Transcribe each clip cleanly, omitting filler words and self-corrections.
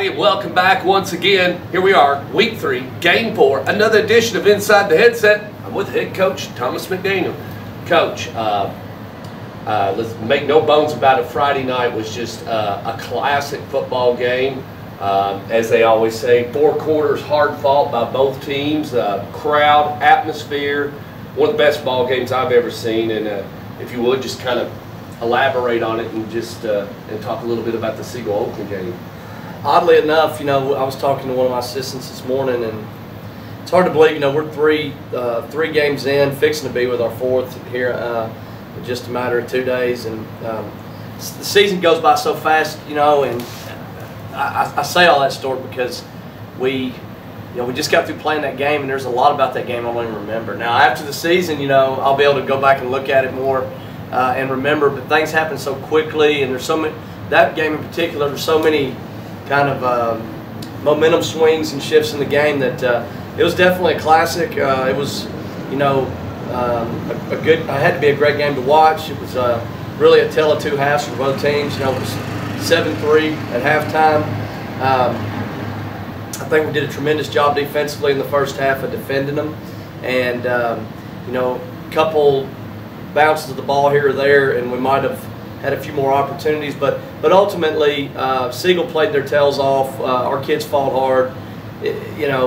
everybody, and welcome back once again. Here we are, week 3, game 4, another edition of Inside the Headset. I'm with head coach Thomas McDaniel. Coach, let's make no bones about it, Friday night was just a classic football game. As they always say, 4 quarters hard fought by both teams, crowd, atmosphere, one of the best ball games I've ever seen. And if you would, just kind of elaborate on it and just and talk a little bit about the Siegel-Oakland game. Oddly enough, I was talking to one of my assistants this morning, and it's hard to believe, we're three games in, fixing to be with our 4th here in just a matter of 2 days, and the season goes by so fast, and I say all that, Stuart, because we just got through playing that game, and there's a lot about that game I don't even remember. Now, after the season, I'll be able to go back and look at it more and remember, but things happen so quickly, and there's so many, that game in particular, there's so many kind of momentum swings and shifts in the game that it was definitely a classic. It was, a good. It had to be a great game to watch. It was really a tale of 2 halves for both teams. It was 7-3 at halftime. I think we did a tremendous job defensively in the first half of defending them, and a couple bounces of the ball here or there, and we might have had a few more opportunities, but ultimately Siegel played their tails off. Our kids fought hard.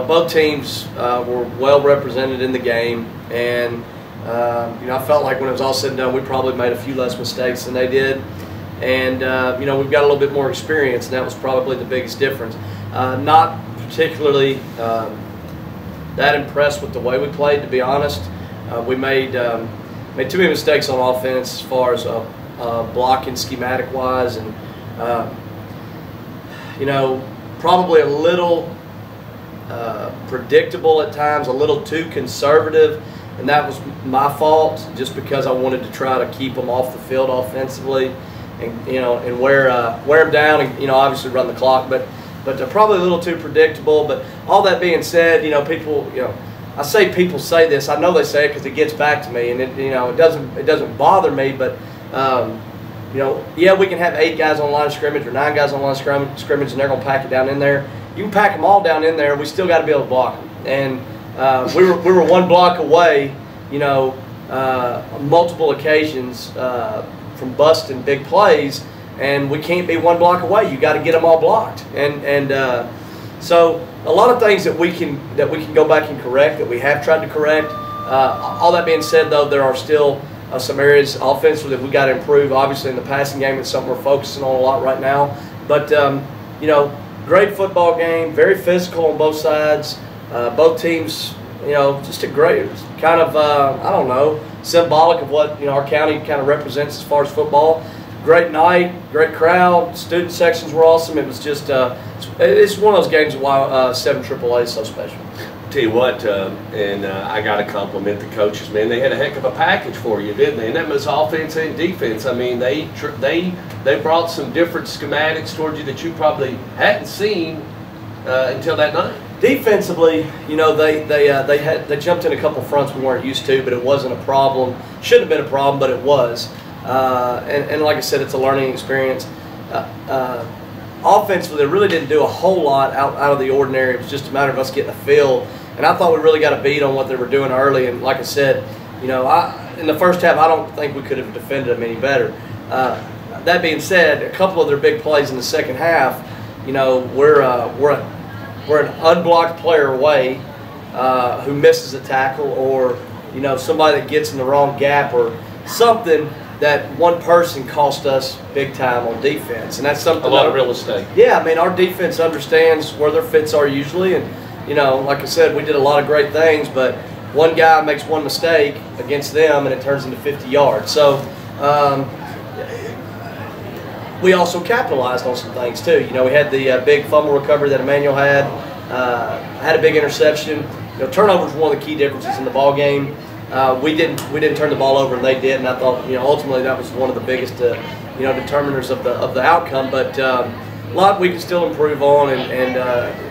Both teams were well represented in the game, and I felt like when it was all said and done, we probably made a few less mistakes than they did, and we've got a little bit more experience, and that was probably the biggest difference. Not particularly that impressed with the way we played, to be honest. We made too many mistakes on offense as far as blocking schematic wise, and probably a little predictable at times, a little too conservative, and that was my fault, just because I wanted to try to keep them off the field offensively, and and wear them down, and obviously run the clock, but they're probably a little too predictable. But all that being said, people, I say people say this, I know they say it because it gets back to me, and it doesn't bother me, but yeah, we can have 8 guys on the line of scrimmage or 9 guys on the line of scrimmage, and they're going to pack it down in there. You can pack them all down in there. We still got to be able to block them. And we were 1 block away, on multiple occasions from busting big plays, and we can't be 1 block away. You got to get them all blocked. And so a lot of things that we can go back and correct, that we have tried to correct. All that being said, though, there are still some areas offensively that we got to improve. Obviously, in the passing game, it's something we're focusing on a lot right now. But great football game, very physical on both sides. Both teams, just a great kind of I don't know, symbolic of what our county kind of represents as far as football. Great night, great crowd. Student sections were awesome. It was just it's one of those games why 7 AAA is so special. Tell you what, and I got to compliment the coaches, man. They had a heck of a package for you, didn't they? And that was offense and defense. I mean, they brought some different schematics towards you that you probably hadn't seen until that night. Defensively, they jumped in a couple fronts we weren't used to, but it wasn't a problem. Shouldn't have been a problem, but it was. And like I said, it's a learning experience. Offensively, they really didn't do a whole lot out of the ordinary. It was just a matter of us getting a feel. And I thought we really got a beat on what they were doing early. And like I said, in the first half, I don't think we could have defended them any better. That being said, a couple of their big plays in the second half, we're an unblocked player away who misses a tackle, or somebody that gets in the wrong gap, or something that one person cost us big time on defense, and that's something. A lot of real estate. Yeah, I mean, our defense understands where their fits are usually, and like I said, we did a lot of great things, but one guy makes one mistake against them, and it turns into 50 yards. So we also capitalized on some things too. We had the big fumble recovery that Emmanuel had a big interception. Turnovers were one of the key differences in the ball game. We didn't turn the ball over, and they did, and I thought ultimately that was one of the biggest determiners of the outcome. But a lot we can still improve on, and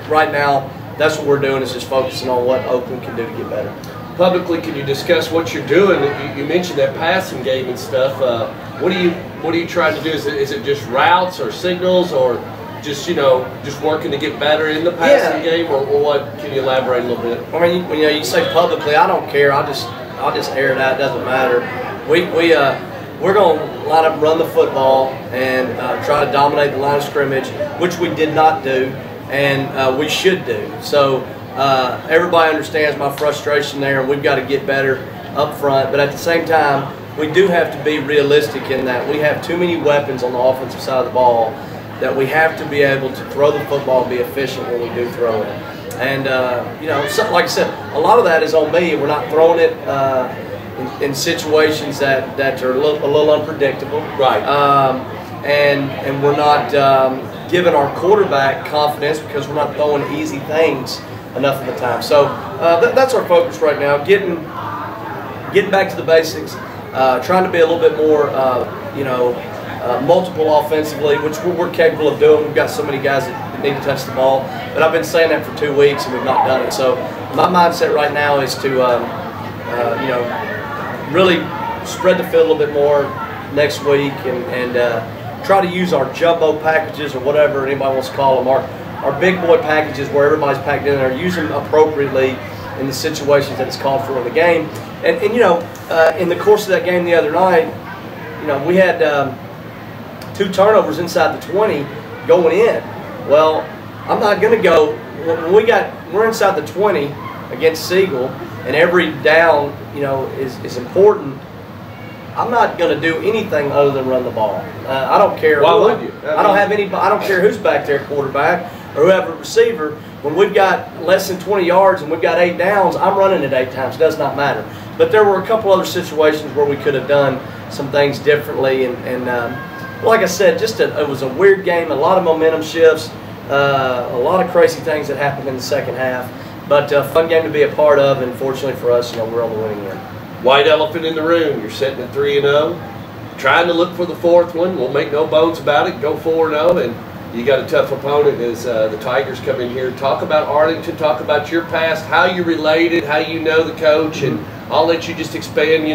right now that's what we're doing, is just focusing on what Oakland can do to get better. Publicly, can you discuss what you're doing? You mentioned that passing game and stuff. What are you trying to do? Is it just routes or signals, or just just working to get better in the passing game, or what? Can you elaborate a little bit? I mean, you say publicly, I don't care. I'll just air it out. It doesn't matter. We're going to line up and run the football and try to dominate the line of scrimmage, which we did not do, and we should do. So everybody understands my frustration there, and we've got to get better up front. But at the same time, we do have to be realistic in that we have too many weapons on the offensive side of the ball that we have to be able to throw the football and be efficient when we do throw it. And, like I said, a lot of that is on me. We're not throwing it in situations that are a little unpredictable. Right. And we're not giving our quarterback confidence because we're not throwing easy things enough of the time. So that's our focus right now, getting back to the basics, trying to be a little bit more, multiple offensively, which we're capable of doing. We've got so many guys that need to touch the ball, but I've been saying that for 2 weeks and we've not done it. So my mindset right now is to, really spread the field a little bit more next week and try to use our jumbo packages or whatever anybody wants to call them, our big boy packages where everybody's packed in there, use them appropriately in the situations that it's called for in the game. And in the course of that game the other night, we had 2 turnovers inside the 20 going in. Well, I'm not going to go when we're inside the 20 against Siegel, and every down is important. I'm not going to do anything other than run the ball. I don't care. Why would you? I don't care who's back there, quarterback or whoever receiver. When we've got less than 20 yards and we've got 8 downs, I'm running it 8 times. It does not matter. But there were a couple other situations where we could have done some things differently. And like I said, it was a weird game. A lot of momentum shifts. A lot of crazy things that happened in the second half. But a fun game to be a part of, and fortunately for us, we're on the winning end. White elephant in the room. You're sitting at 3-0, trying to look for the 4th one. We'll make no bones about it. Go 4-0, and you got a tough opponent as the Tigers come in here. Talk about Arlington. Talk about your past, how you related, how you know the coach, and I'll let you just expand.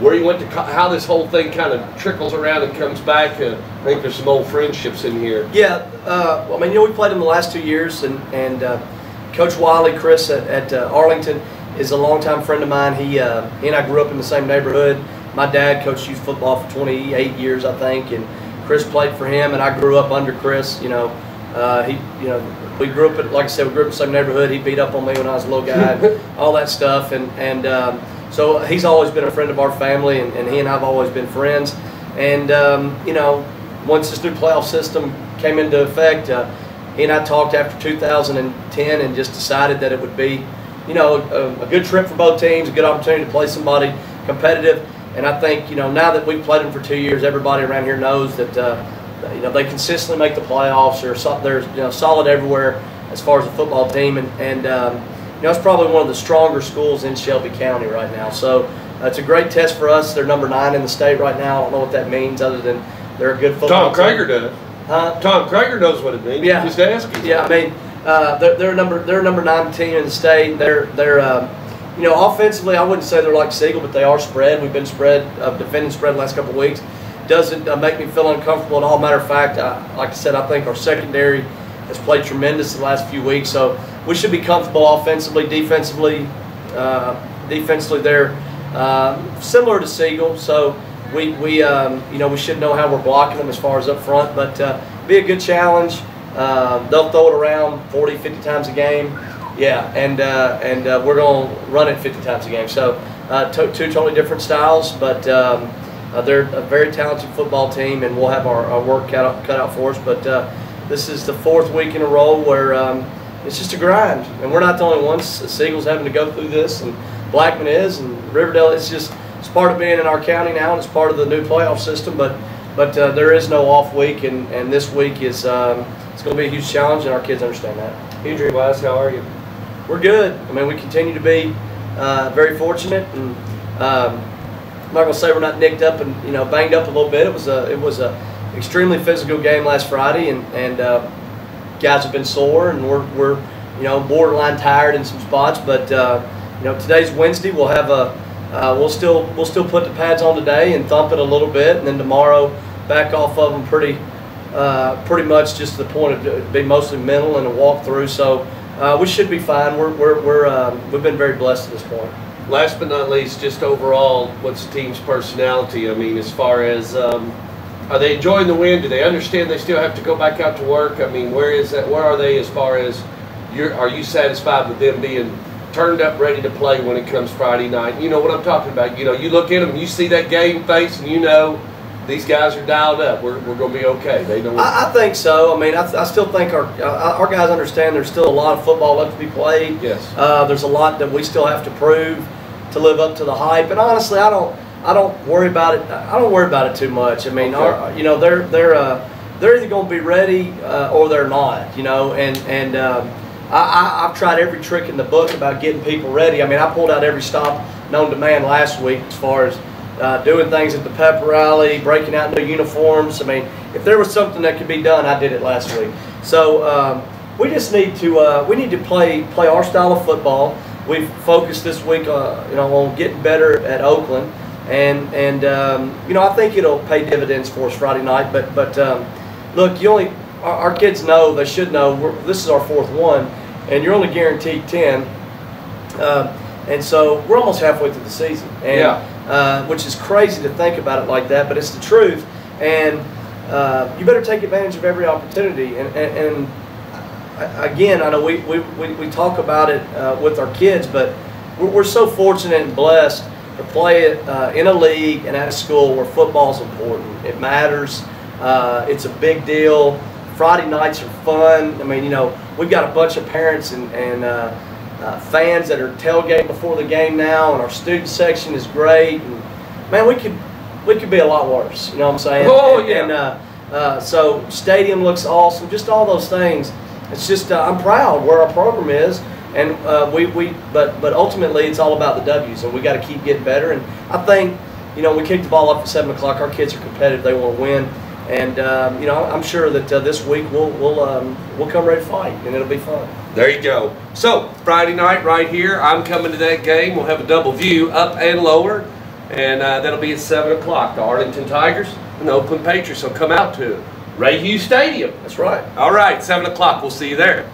Where you went to, how this whole thing kind of trickles around and comes back. I think there's some old friendships in here. Yeah, we played him the last 2 years, and Coach Wiley, Chris at Arlington, is a longtime friend of mine. He and I grew up in the same neighborhood. My dad coached youth football for 28 years, I think, and Chris played for him, and I grew up under Chris. We grew up like I said, we grew up in the same neighborhood. He beat up on me when I was a little guy, all that stuff, and so he's always been a friend of our family, and he and I've always been friends. And once this new playoff system came into effect, he and I talked after 2010 and just decided that it would be, a good trip for both teams, a good opportunity to play somebody competitive. And I think, now that we've played them for 2 years, everybody around here knows that, they consistently make the playoffs. They're solid everywhere as far as the football team. And it's probably one of the stronger schools in Shelby County right now. So it's a great test for us. They're number 9 in the state right now. I don't know what that means other than they're a good football team. Tom Krager does. Tom Krager knows what it means. Yeah. Just ask him. Yeah, I mean, they're a number 9 team in the state. They're offensively, I wouldn't say they're like Siegel, but they are spread. We've been defending spread the last couple of weeks. Doesn't make me feel uncomfortable at all. Matter of fact, like I said, I think our secondary has played tremendous the last few weeks. So we should be comfortable offensively, defensively. Defensively, they're similar to Siegel. So we should know how we're blocking them as far as up front, but be a good challenge. They'll throw it around 40, 50 times a game. Yeah, and we're going to run it 50 times a game. So 2 totally different styles, but they're a very talented football team, and we'll have our work cut out for us. But this is the 4th week in a row where it's just a grind, and we're not the only ones. Siegel's having to go through this, and Blackman is, and Riverdale. It's part of being in our county now, and it's part of the new playoff system. But there is no off week, and this week is it's going to be a huge challenge, and our kids understand that. Injury-wise, how are you? We're good. I mean, we continue to be very fortunate, and I'm not going to say we're not nicked up and banged up a little bit. It was a extremely physical game last Friday, and guys have been sore, and we're borderline tired in some spots. But today's Wednesday. We'll have we'll still put the pads on today and thump it a little bit, and then tomorrow back off of them pretty pretty much just the point of being mostly mental and a walkthrough. So we should be fine. We've been very blessed at this point. Last but not least, just overall, what's the team's personality? I mean, as far as are they enjoying the win? Do they understand they still have to go back out to work? I mean, where is that? Where are they as far as are you satisfied with them being turned up, ready to play when it comes Friday night? You know what I'm talking about. You know, you look at them, you see that game face, and you know these guys are dialed up. We're going to be okay. They know. I think so. I mean, I still think our guys understand there's still a lot of football left to be played. Yes. There's a lot that we still have to prove to live up to the hype. And honestly, I don't worry about it. I don't worry about it too much. I mean, okay. you know, they're either going to be ready or they're not. You know, and I've tried every trick in the book about getting people ready. I mean, I pulled out every stop known to man last week as far as doing things at the pep rally, breaking out new uniforms. I mean, if there was something that could be done, I did it last week. So we just need to play our style of football. We've focused this week, you know, on getting better at Oakland, and you know, I think it'll pay dividends for us Friday night. But look, our kids know, they should know, this is our fourth one, and you're only guaranteed 10. And so we're almost halfway through the season, and which is crazy to think about it like that, but it's the truth. And you better take advantage of every opportunity. And again, I know we talk about it with our kids, but we're so fortunate and blessed to play it in a league and at a school where football's important. It matters. It's a big deal. Friday nights are fun. I mean, you know, we've got a bunch of parents and fans that are tailgating before the game now, and our student section is great. And man, we could be a lot worse. You know what I'm saying? Oh yeah. And so stadium looks awesome. Just all those things. It's just I'm proud where our program is, and but ultimately it's all about the W's, and we got to keep getting better. And I think, you know, we kicked the ball off at 7 o'clock. Our kids are competitive. They want to win. And you know, I'm sure that this week we'll come ready to fight, and it'll be fun. There you go. So Friday night, right here, I'm coming to that game. We'll have a double view, up and lower, and that'll be at 7 o'clock. The Arlington Tigers and the Oakland Patriots will come out to Ray Hughes Stadium. That's right. All right, 7 o'clock. We'll see you there.